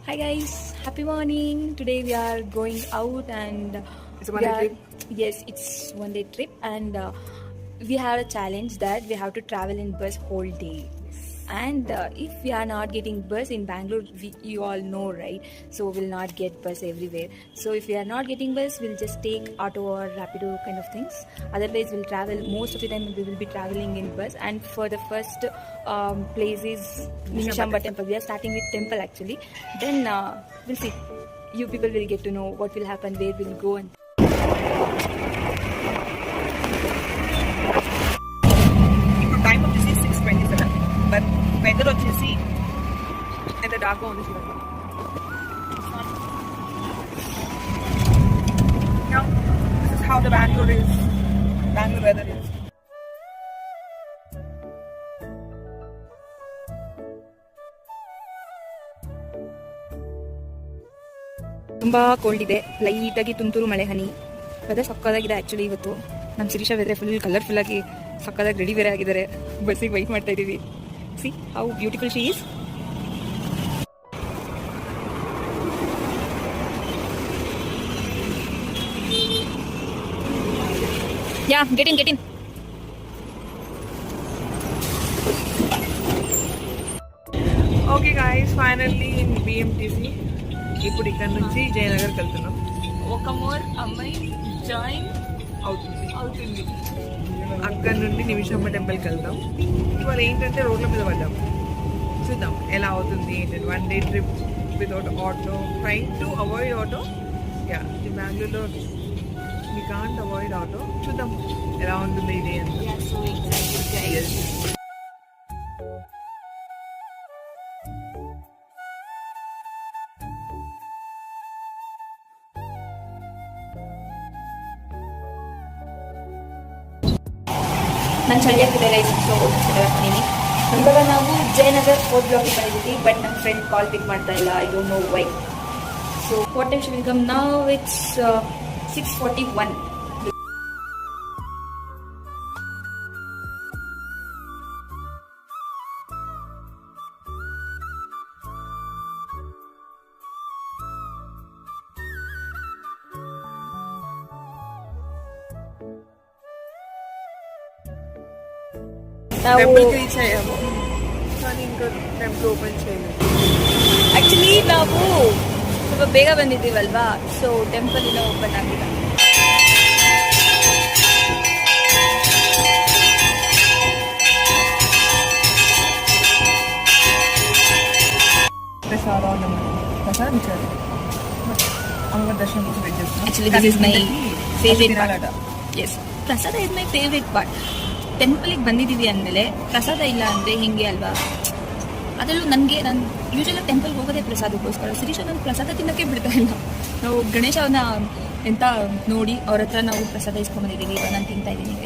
Hi guys, happy morning. Today we are going out and It's a one-day trip. Yes, it's one day trip and we have a challenge that we have to travel in bus whole day. And if we are not getting bus in Bangalore, you all know, right? So we'll not get bus everywhere. So if we are not getting bus, we'll just take auto or rapido kind of things. Otherwise, we'll travel. Most of the time, we will be traveling in bus. And for the first place is Nimishamba temple. We are starting with temple actually. Then we'll see. You people will get to know what will happen, where we'll go, and Time of this is 6:27, but weather వచ్చేసి ఎంత dark గా ఉంది చూడండి. Now, this is how the Bangalore weather is. ತುಂಬ cold ಇದೆ. ಲೈಟಾಗಿ ತುಂತುರು ಮಳೆ ಹನಿ. ವೆದರ್ ಸಕ್ಕದಾಗಿದೆ ಆ್ಯಕ್ಚುಲಿ ಇವತ್ತು. ನಮ್ಮ ಶಿರೀಷಾ ವೆದರ್ ಫುಲ್ ಕಲರ್ಫುಲ್ ಆಗಿ ಸಕ್ಕದಾಗಿ ರೆಡಿ ಬೇರೆ ಆಗಿದ್ದಾರೆ. ಬಸ್ಸಿಗೆ ವೆಯ್ಟ್ ಮಾಡ್ತಾ ಇದ್ದೀವಿ. C how beautiful she is. Yeah get in. Okay guys, finally in BMTC. ఇప్పుడు ఇక్కడ నుంచి జయనగర్కి వెళ్తున్నాం. ఒక మోర్ అమ్మాయి జాయిన్ అవుతుంది. అక్కడ నుండి నిమిషమ్మ టెంపుల్కి వెళ్తాం. ఇవాళ ఏంటంటే రోడ్ల మీద పడ్డాం. చూద్దాం ఎలా అవుతుంది ఏంటంటే one day trip without auto, trying to avoid auto. Yeah ఈ బెంగళూరులో వీ కాంట్ అవాయిడ్ ఆటో. చూద్దాం ఎలా ఉంటుంది ఇది అని. ನಾನು ಚಳಿ ಆಗ್ತಿದೆ ಗೈಸ್, ಸೊ ಹೋಗ್ತೀನಿ. ಇವಾಗ ನಾವು ಜಯನಗರ್ 4th ಬ್ಲಾಕಿಗೆ ಬಂದಿದ್ದೀವಿ. ಬಟ್ ನಮ್ಮ ಫ್ರೆಂಡ್ ಕಾಲ್ ಪಿಕ್ ಮಾಡ್ತಾ ಇಲ್ಲ. I don't know why. So what time should we come now? It's 6:41. టెంపుల్కి రీచ్ అయ్యాము కానీ ఇంకా టెంపుల్ ఓపెన్ చేయలేదు. ಆ್ಯಕ್ಚುಲಿ ನಾವು ಸ್ವಲ್ಪ ಬೇಗ ಬಂದಿದ್ದೀವಲ್ವಾ, ಸೊ ಟೆಂಪಲ್ ಇನ್ನೂ ಓಪನ್ ಆಗಿಲ್ಲ. ప్రసాద్ ఇచ్చారు. అమ్మవారి దర్శనం కోసం వెయిట్ చేస్తున్నాం. Actually, this is my favorite part. Yes, ಪ್ರಸಾದ is my favorite part. ಟೆಂಪಲಿಗೆ ಬಂದಿದ್ದೀವಿ ಅಂದಮೇಲೆ ಪ್ರಸಾದ ಇಲ್ಲ ಅಂದರೆ ಹಿಂಗೆ ಅಲ್ವಾ? ಅದರಲ್ಲೂ ನಾನು ಯೂಶಲಿ ಟೆಂಪಲ್ಗೆ ಹೋಗೋದೇ ಪ್ರಸಾದಕ್ಕೋಸ್ಕರ. ಶಿರೀಷ ನಾನು ಪ್ರಸಾದ ತಿನ್ನೋಕ್ಕೆ ಬಿಡ್ತಾ ಇಲ್ಲ. ನಾವು ಗಣೇಶನ ಎಂತ ನೋಡಿ ಅವ್ರ ಹತ್ರ ನಾವು ಪ್ರಸಾದ ಇಸ್ಕೊಂಡ್ಬಂದಿದ್ದೀವಿ. ಇವಾಗ ನಾನು తింటా ఇದ್ದೀನಿ.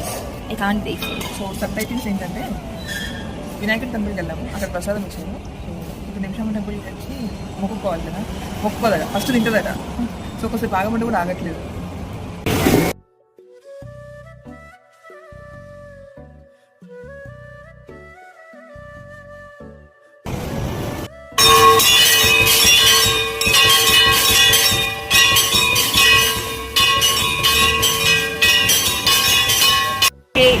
I can't wait. So subtitles ఏంటంటే వినాయకుడి టెంపుల్కి వెళ్ళాము, అక్కడ ప్రసాదం ఇచ్చాము. ఇప్పుడు నిమిషమ్మ టెంపుల్కి వచ్చి మొక్కుకోవాలి కదా, మొక్కుకోదట ఫస్ట్ తింటుందట. సో ఒకసారి ఆగమంటే కూడా ఆగట్లేదు.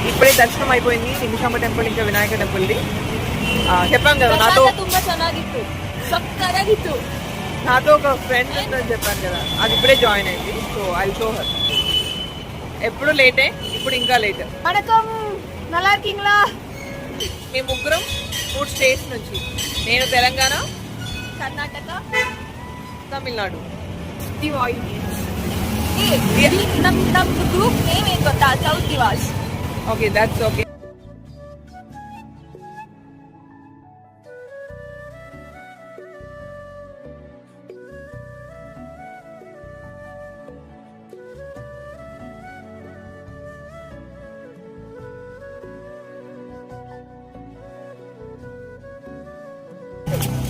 ఇప్పుడే దర్శనం అయిపోయింది నిమిషమ్మ టెంపుల్ ఇంకా వినాయక టెంపుల్ది. చెప్పాను కదా ತುಂಬಾ ಚೆನ್ನಾಗಿತ್ತು, ಸಕ್ಕತ್ತಾಗಿತ್ತು. నాతో ఒక ఫ్రెండ్ ఉందని చెప్పాను కదా, అది ఇప్పుడే జాయిన్ అయింది. So I show her. ఎప్పుడు లేటే, ఇప్పుడు ఇంకా లేట్. వణకం, నల్లా இருக்கீங்களா? మేము ముగ్గురం 4 స్టేట్స్ నుంచి. నేను తెలంగాణ, కర్ణాటక, తమిళనాడు. ನಮ್ಮ ಗ್ರೂಪ್ ನೇಮ್ ಏನು ಗೊತ್ತಾ? South divas. Okay that's okay.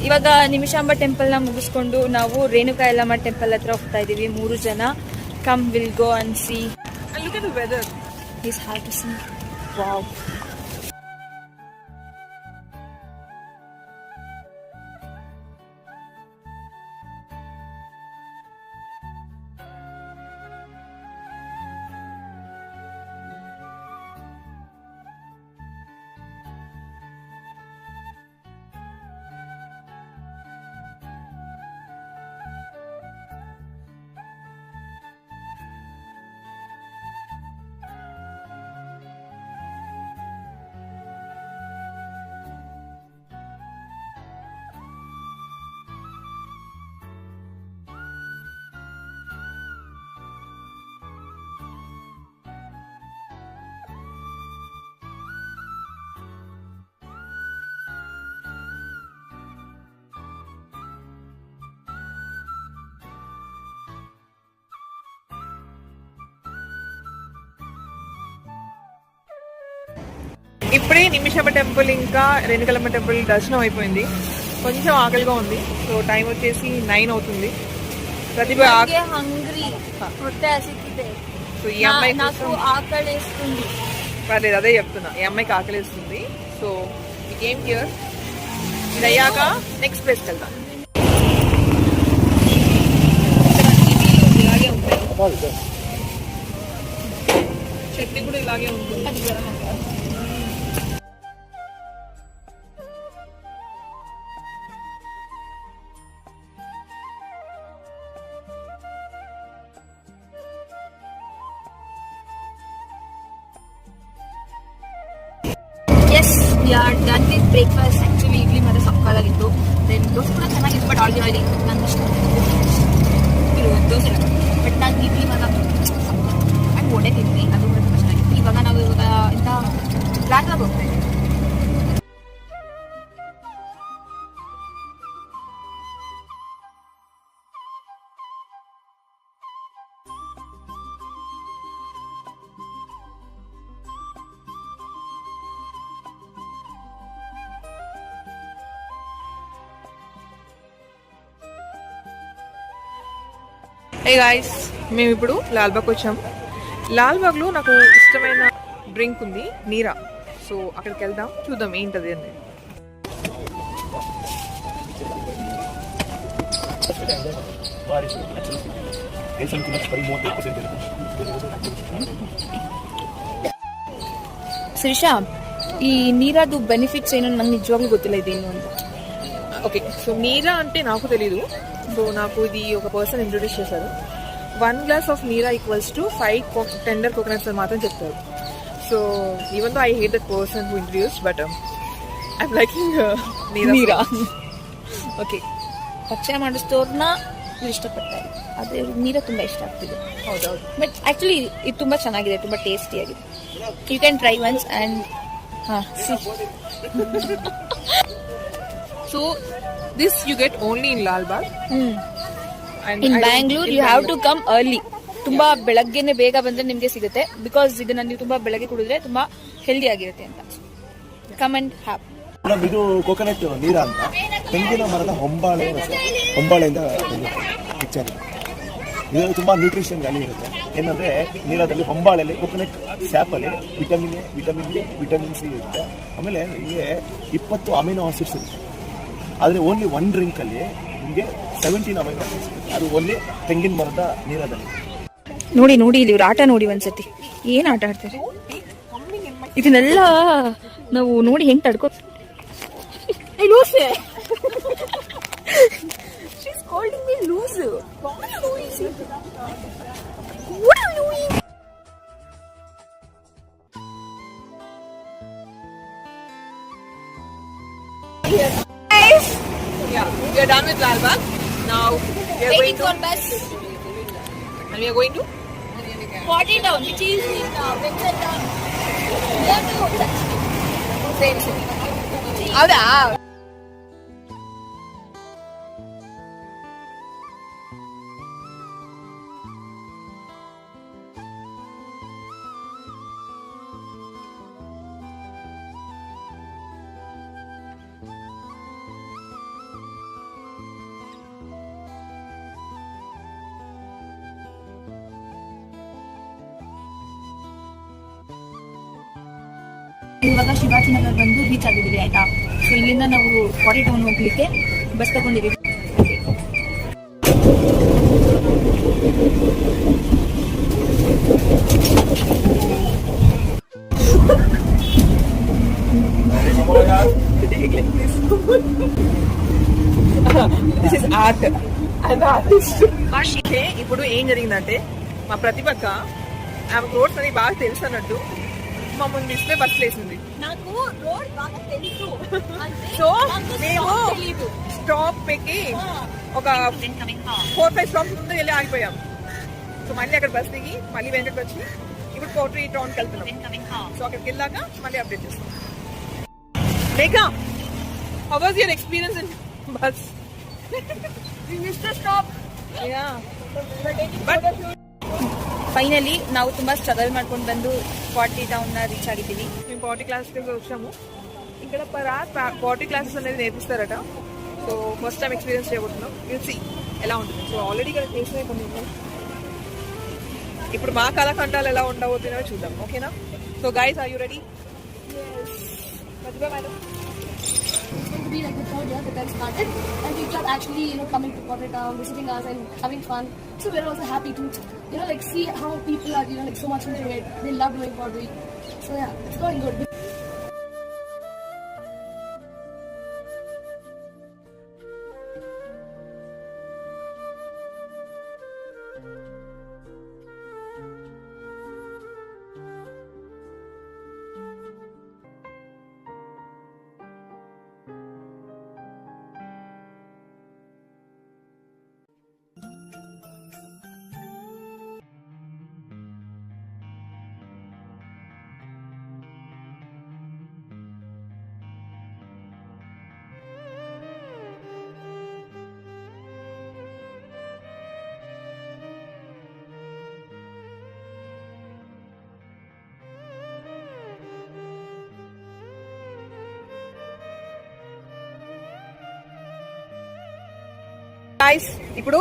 ಇವಾಗ ನಿಮಿಷಾಂಬ ಟೆಂಪಲ್ನ ಮುಗಿಸ್ಕೊಂಡು ನಾವು ರೇಣುಕಾ ಯಲ್ಲಮ್ಮ ಟೆಂಪಲ್ ಹತ್ರ ಹೋಗ್ತಾ ಇದ್ದೀವಿ. 3 ಜನ. Come will go and C. Look at the weather. It's hard to see. Wow. ఇప్పుడే నిమిషమ్మ టెంపుల్ ఇంకా రేణుకలమ్మ టెంపుల్ దర్శనం అయిపోయింది. కొంచెం ఆకలిగా ఉంది. సో టైం వచ్చేసి 9 అవుతుంది. ప్రతిభ హంగ్రీ సో ఈ అమ్మాయి నాకు ఆకలేస్తుంది. పర్లేదు, అదే చెప్తున్నా, ఈ అమ్మాయికి ఆకలిస్తుంది. So game here. ఇది అయ్యాక నెక్స్ట్ ప్లేస్కి వెళ్దాం. ఇలాగే ఉంటాయి, చట్నీ కూడా ఇలాగే ఉంటుంది. Yes, we are done with breakfast. Actually, idli ಮಾತ್ರ ಸಕ್ಕತ್ತಾಗಿತ್ತು. Then ದೋಸೆ ಕೂಡ ಚೆನ್ನಾಗಿತ್ತು, ಬಟ್ ಆಯಿಲಿ ಆಯಿಲಿ ನಂಗೆ ಇಷ್ಟ. ಇದು ದೋಸೆ ಬಟ್ ನಾನು ಇಡ್ಲಿ ಮಾತ್ರ ಆ್ಯಂಡ್ ವಡೆ ತಿಂದ್ವಿ, ಅದು ಕೂಡ ತುಂಬ ಚೆನ್ನಾಗಿತ್ತು. ಇವಾಗ ನಾವು ಇಂಥ ಫ್ಲಾಟ್ಗೆ ಹೋಗ್ತಾ ಇದ್ದೀವಿ. హే గాయ్స్, మేము ఇప్పుడు లాల్బాగ్ వచ్చాము. లాల్బాగ్లో నాకు ఇష్టమైన డ్రింక్ ఉంది, నీరా. సో అక్కడికి వెళ్దాం, చూద్దాం ఏంటది అని. ಶ್ರೀಶಾ, ಈ ನೀರಾದು ಬೆನಿಫಿಟ್ಸ್ ಏನು ನಂಗೆ ನಿಜವಾಗ್ಲೂ ಗೊತ್ತಿಲ್ಲ ಇದೇನು ಅಂತ. ఓకే, సో నీరా అంటే నాకు తెలీదు. సో నాకు ఇది ఒక పర్సన్ ఇంట్రొడ్యూస్ చేశారు. 1 glass of neera equals to 5 tender coconuts అని మాత్రం చెప్తారు. So even though I hate that person who introduce, but I'm liking neera. Okay, ಪಕ್ಷ ಮಾಡಿಸ್ತೋರ್ನ ಇಷ್ಟಪಡ್ತಾರೆ, ಅದೇ ನೀರ ತುಂಬ ಇಷ್ಟ ಆಗ್ತಿದೆ. ಹೌದೌದು, ಬಟ್ ಆ್ಯಕ್ಚುಲಿ ಇದು ತುಂಬ ಚೆನ್ನಾಗಿದೆ, ತುಂಬ ಟೇಸ್ಟಿಯಾಗಿದೆ. You can try once and So this you get only in Lalbagh. In Bangalore you have to come early. ತುಂಬಾ ಬೆಳಗ್ಗೆನೆ ಬೇಗ ಬಂದ್ರೆ ನಿಮಗೆ ಸಿಗುತ್ತೆ, ಬಿಕಾಸ್ ಇದನ್ನ ನೀವು ತುಂಬಾ ಬೆಳಗ್ಗೆ ಕುಡಿದ್ರೆ ತುಂಬಾ ಹೆಲ್ದಿ ಆಗಿರುತ್ತೆ ಅಂತ. Come and have. ಮೇಡಮ್, ಇದು ಕೋಕೋನಟ್ ನೀರ ಅಂತ ತೆಂಗಿನ ಮರದ ಹೊಂಬಾಳೆಯಿಂದ ಪಿಕ್ಚರ್. ಇದು ತುಂಬಾ ನ್ಯೂಟ್ರಿಷನ್ ವ್ಯಾಲ್ಯೂ ಇರುತ್ತೆ. ಏನಂದ್ರೆ ನೀರಲ್ಲಿ ಹೊಂಬಾಳೆಯಲ್ಲಿ ಕೋಕೋನಟ್ ಸ್ಯಾಪಲ್ಲಿ ವಿಟಮಿನ್ ಎ, ವಿಟಮಿನ್ ಸಿ ಇರುತ್ತೆ. ಆಮೇಲೆ ಹೀಗೆ 20 ಅಮೈನೋ ಆಸಿಡ್ಸ್ ಇರುತ್ತೆ. ಆದರೆ ಓನ್ಲಿ 1 ಡ್ರಿಂಕಲ್ಲಿ ನಿಮಗೆ 17 ಅಮೈನೋ ಆಸಿಡ್ಸ್ ಇರುತ್ತೆ. ಅದು ಓನ್ಲಿ ತೆಂಗಿನ ಮರದ ನೀರದಲ್ಲಿ. ನೋಡಿ ನೋಡಿ, ಇಲ್ಲಿ ಇವ್ರ ಆಟ ನೋಡಿ ಒಂದ್ಸತಿ, ಏನ್ ಆಟ ಆಡ್ತಾರೆ ಇದನ್ನೆಲ್ಲ ನಾವು ನೋಡಿ ಹೆಂಗ್ ತಡ್ಕೋ. Yeah, we are done with Lalbagh. Now we are going to bus. And we are going to 40 down, which is in Venture Town. Same city. Avda. ಇವಾಗ ಶಿವಾಜಿನಗರ್ ಬಂದು ರೀಚ್ ಆಗಿದ್ದೀವಿ, ಆಯ್ತಾ. ಸೊ ಇಲ್ಲಿಂದ ನಾವು 40 ಟೌನ್ ಹೋಗ್ಲಿಕ್ಕೆ ಬಸ್ ತಗೊಂಡಿದ್ದೀವಿ. This is art. I'm an artist. ఇప్పుడు ఏం జరిగిందంటే, మా ప్రతిభక్క ఆమె రోడ్స్ అని బాగా తెలుసు అన్నట్టు మమ్మల్ని డిస్ప్లే బస్ వేసింది. నాకు రోడ్ బాగా తెలుసు, సో మేము స్టాప్ ఎక్కి ఒక 4-5 స్టాప్స్ ముందు వెళ్ళి ఆగిపోయాం. సో మళ్ళీ అక్కడ బస్ దిగి మళ్ళీ వెనకకి వచ్చి ఇప్పుడు 40 టౌన్కి వెళ్తున్నాం. సో అక్కడికి వెళ్ళాక మళ్ళీ అప్డేట్ చేస్తాం. లేక how was your experience in bus? We missed the stop. Yeah. But finally ನಾವು ತುಂಬ ಸ್ಟ್ರಗಲ್ ಮಾಡ್ಕೊಂಡು ಬಂದು ಪಾಟಿ ಟೌನ್ನ ರೀಚ್ ಆಗಿದ್ದೀವಿ. మేము పాటీ క్లాస్కి వచ్చాము. ఇక్కడ పాటీ క్లాసెస్ అనేది నేర్పిస్తారట. సో ఫస్ట్ టైం ఎక్స్పీరియన్స్ చేయబోతున్నాం. విల్ సీ ఎలా ఉంటుంది. సో ఆల్రెడీ ఇక్కడ చేసినవి కొన్ని ఉన్నాయి. ఇప్పుడు మా కళాఖండాలు ఎలా ఉండబోతున్నాయో చూద్దాం. ఓకేనా? So guys, are you ready? Pratibha madam, It's going to be like the third year that I've started, and people are actually, coming to Pottery Town, visiting us and having fun. So we're also happy to, like see how people are, like so much into it. They love doing pottery. So yeah, it's going good. Guys, ఇప్పుడు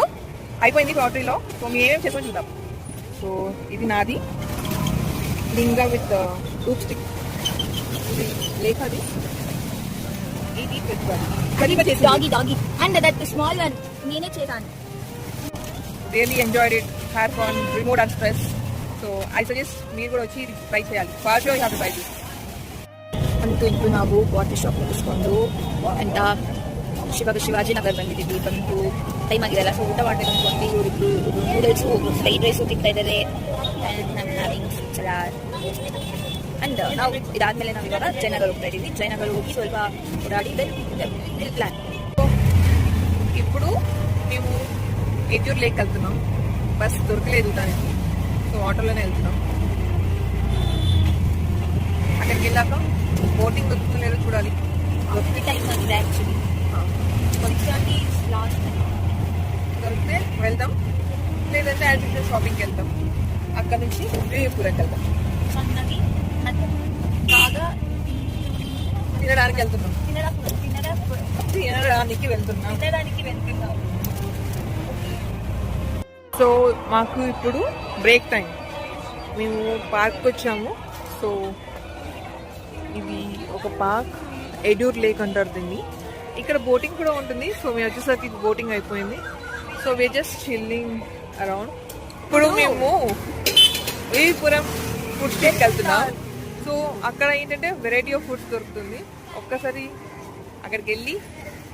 అయిపోయింది పాటరీలో. So మేము ఏమేమి చేసుకొని చూద్దాం. So ఇది నాది లింగా with టూప్ stick, లేఖది, ఇది పెట్టుబడి డాగి అండ్ దట్ స్మాల్ వన్ నేనే చేశాను. Really enjoyed it, had fun, remote and stress. So I suggest మీరు కూడా వచ్చి ఇది ಟ್ರೈ చేయాలి. Fast you have to try this. ಅಂತೂ ಇಂತೂ ನಾವು ವಾಟರ್ ಶಾಪ್ ಮುಗಿಸ್ಕೊಂಡು ಅಂತ ಶಿವಾಜಿ ನಗರ್ ಬಂದಿದ್ದೀವಿ. ಬಂದು ಟೈಮ್ ಆಗಿರಲ್ಲ, ಸೊ ಊಟ ಮಾಡ್ಬೇಕು ಅಂದ್ಕೊಂಡು ಇವರಿಬ್ರು ನೂಡಲ್ಸು ಫ್ರೈಡ್ ರೈಸು ತಿಂತಾ ಇದ್ದಾರೆ. ಅಂಡ್ ನಾವು ಇದಾದ್ಮೇಲೆ ನಾವು ಇವಾಗ ಜಯನಗರ್ ಹೋಗ್ತಾ ಇದ್ದೀವಿ. ಜಯನಗರ್ ಹೋಗಿ ಸ್ವಲ್ಪ ಓಡಾಡಿ ಪ್ಲಾನ್. ఇప్పుడు మేము ఎడ్యూర్ లేక్ వెళ్తున్నాం. బస్ దొరకలేదు దానికి, సో ఆటోలోనే వెళ్తున్నాం. అక్కడికి వెళ్ళాక బోటింగ్ దొరుకుతుందో లేదో చూడాలి. టైమ్ ఆಗಿದೆ యాక్చువల్లీ. దొరికితే వెళ్దాం, లేదంటే యాజ్ షాపింగ్కి వెళ్తాం. అక్కడ నుంచి విజయపురంకి వెళ్తాం. బాగా తినడానికి వెళ్తున్నాం. తినడానికి వెళ్తున్నాం. సో మాకు ఇప్పుడు బ్రేక్ టైం. మేము పార్క్ వచ్చాము. సో ఇది ఒక పార్క్, ఎడ్యూర్ లేక్ అంటారు దీన్ని. ఇక్కడ బోటింగ్ కూడా ఉంటుంది. సో మేము వచ్చేసరికి బోటింగ్ అయిపోయింది. So we just chilling around. ఇప్పుడు మేము విజయపురం ఫుడ్ స్ట్రీట్కి వెళ్తున్నాం. సో అక్కడ ఏంటంటే వెరైటీ ఆఫ్ ఫుడ్స్ దొరుకుతుంది. ఒక్కసారి అక్కడికి వెళ్ళి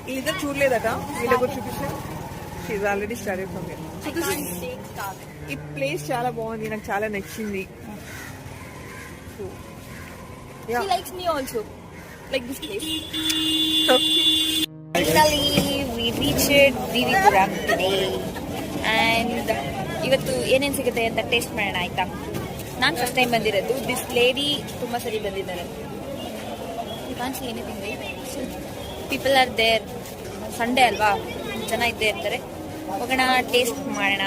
వీళ్ళిద్దరు చూడలేదట, వీళ్ళ గురించి చూపిస్తే she already started from here. So this is, ఈ ప్లేస్ చాలా బాగుంది, నాకు చాలా నచ్చింది. So She likes me also, like this place. Finally, we reached Vivipuram today. And ಇವತ್ತು ಏನೇನು ಸಿಗುತ್ತೆ ಅಂತ ಟೇಸ್ಟ್ ಮಾಡೋಣ ಆಯ್ತಾ. ನಾನು ಫಸ್ಟ್ ಟೈಮ್ ಬಂದಿರೋದು. ದಿಸ್ ಲೇಡಿ ತುಂಬ ಸರಿ ಬಂದಿದ್ದಾರೆ. You can't see anything right. People are there. Sunday ಅಲ್ವಾ, ಜನ ಇದ್ದೇ ಇರ್ತಾರೆ. ಹೋಗೋಣ, ಟೇಸ್ಟ್ ಮಾಡೋಣ.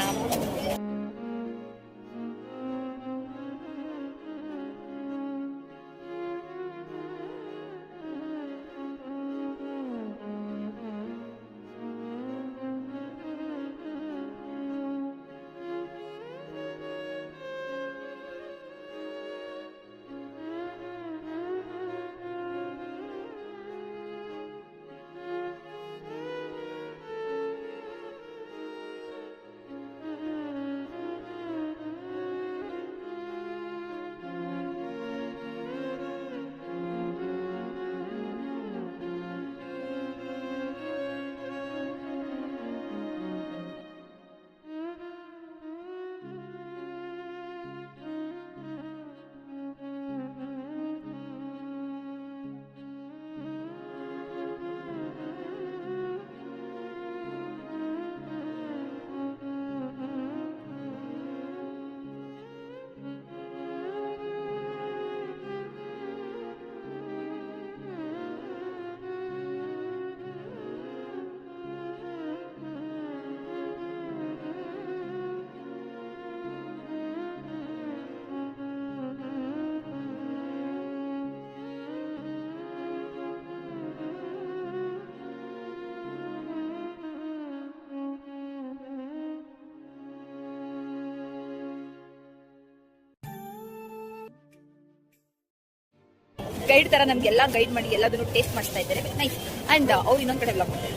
ಗೈಡ್ ತರ ನಮ್ಗೆಲ್ಲ ಗೈಡ್ ಮಾಡಿ ಎಲ್ಲದನ್ನು ಟೇಸ್ಟ್ ಮಾಡಿಸ್ತಾ ಇದ್ದಾರೆ ನೈಸ್. ಅಂಡ್ ಅವ್ರು ಇನ್ನೊಂದ್ ಕಡೆ ಬ್ಲಾಗ್ ಮಾಡ್ತಾರೆ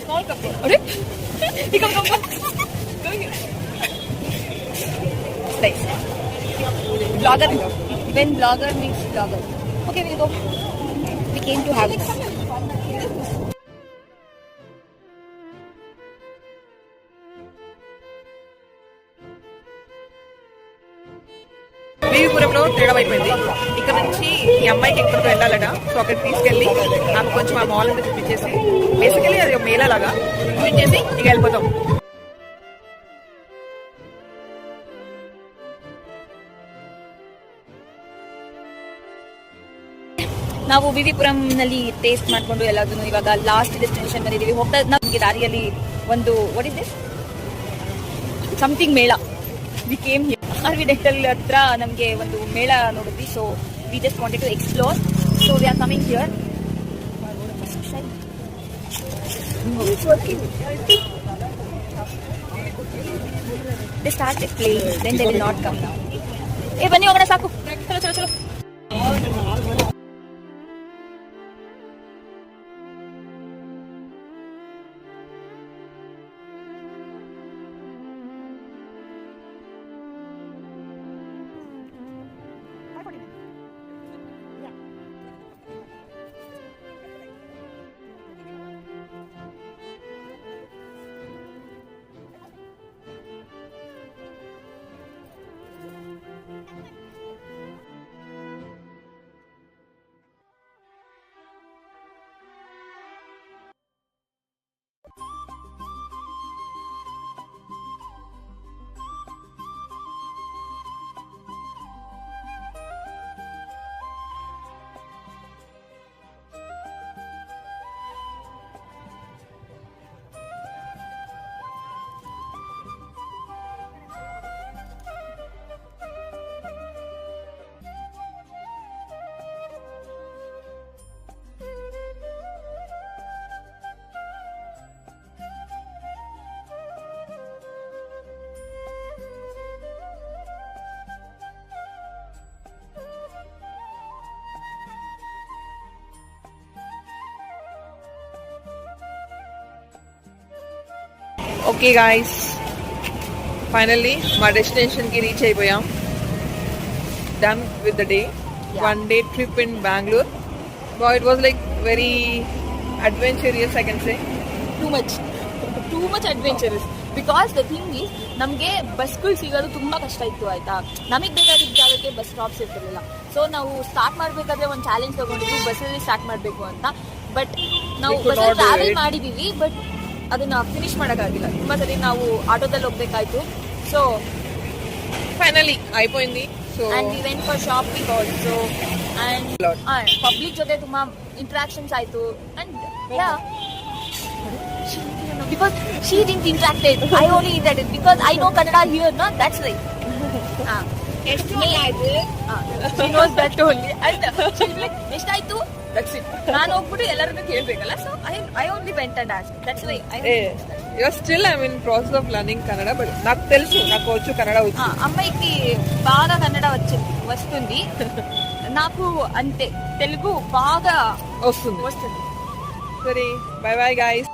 small cup nice blogger when blogger meets blogger. Okay, we'll go. We came to have it. బీవీపురంలో తేడా అయిపోయింది. ఇక్కడ నుంచి ఈ అమ్మాయికి ఎక్కడికి వెళ్ళాలట. సో అక్కడ తీసుకెళ్ళి నాకు కొంచెం ఆ మాల్ అంతా చూపించేసి బేసికలీ అది ఒక మేళా లాగా చూపించేసి ఇక వెళ్ళిపోతాం. ನಾವು ವಿವಿಪುರಂ ನಲ್ಲಿ ಟೇಸ್ಟ್ ಮಾಡ್ಕೊಂಡು ಎಲ್ಲದನ್ನು ಇವಾಗ ಲಾಸ್ಟ್ ಡೆಸ್ಟಿನೇಷನ್ ಬಂದಿದ್ದೀವಿ. ಹೋಗ್ತಾ ನಮಗೆ ದಾರಿಯಲ್ಲಿ ಒಂದು ವಾಟ್ ಇಸ್ ದಿಸ್ ಸಮಥಿಂಗ್ ಮೇಳ. We came here RV dental ಹತ್ರ ನಮಗೆ ಒಂದು ಮೇಳ ನೋಡಿದ್ವಿ. So we just wanted to explore. So we are coming here. They start playing, then they will not come now. ಏ ಬನ್ನಿ ಹೋಗೋಣ ಸಾಕು. ಚಲೋ ಚಲೋ ಚಲೋ. ఓకే గాయస్, ఫైనల్లీ మా డెస్టినేషన్ కి రీచ్ అయిపోయాం. Done with the day. 1 day trip in Bangalore. Wow, it was like very adventurous, I can say. Too much adventurous. Because the thing is ನಮಗೆ ಬಸ್ಗಳು ಸಿಗೋದು ತುಂಬಾ ಕಷ್ಟ ಇತ್ತು ಆಯ್ತಾ. ನಮಗೆ ಬೇಕಾಗಿದ್ದ ಜಾಗಕ್ಕೆ ಬಸ್ ಸ್ಟಾಪ್ಸ್ ಇರ್ತಿರ್ಲಿಲ್ಲ. ಸೊ ನಾವು ಸ್ಟಾರ್ಟ್ ಮಾಡ್ಬೇಕಾದ್ರೆ ಒಂದು ಚಾಲೆಂಜ್ ತಗೊಂಡಿದ್ವಿ, ಬಸ್ಸಲ್ಲಿ ಸ್ಟಾರ್ಟ್ ಮಾಡಬೇಕು ಅಂತ. ಬಟ್ ನಾವು ಬಸ್ಸಲ್ಲಿ ಟ್ರಾವೆಲ್ ಮಾಡಿದೀವಿ, ಬಟ್ ಅದನ್ನ ಫಿನಿಶ್ ಮಾಡೋಕ್ಕಾಗಿಲ್ಲ. ತುಂಬಾ ಸರಿ ನಾವು ಆಟೋದಲ್ಲಿ ಹೋಗ್ಬೇಕಾಯ್ತು. ಸೊ ಫೈನಲಿ అయిపోయింది. So and we went for shopping also. And public ಜೊತೆ ತುಂಬಾ ಇಂಟ್ರಾಕ್ಷನ್ಸ್ ಆಯ್ತು. And yeah because she didn't interact it. I only interacted because I know Kannada here, no? That's right. She knows that only. And she's like, ಎಷ್ಟಾಯ್ತು? That's it. ನಾನು ಹೋಗ್ಬಿಟ್ಟು ಎಲ್ಲರನ್ನು ಕೇಳ್ಬೇಕಲ್ಲ. So I only went and asked. That's why you're still I'm in process of learning Kannada, but నాకు తెలుసు, నాకు వచ్చు కన్నడ వచ్చు. అమ్మాయికి బాగా కన్నడ వస్తుంది. నాకు అంతే తెలుగు బాగా వస్తుంది. సరే, బై బై గైస్.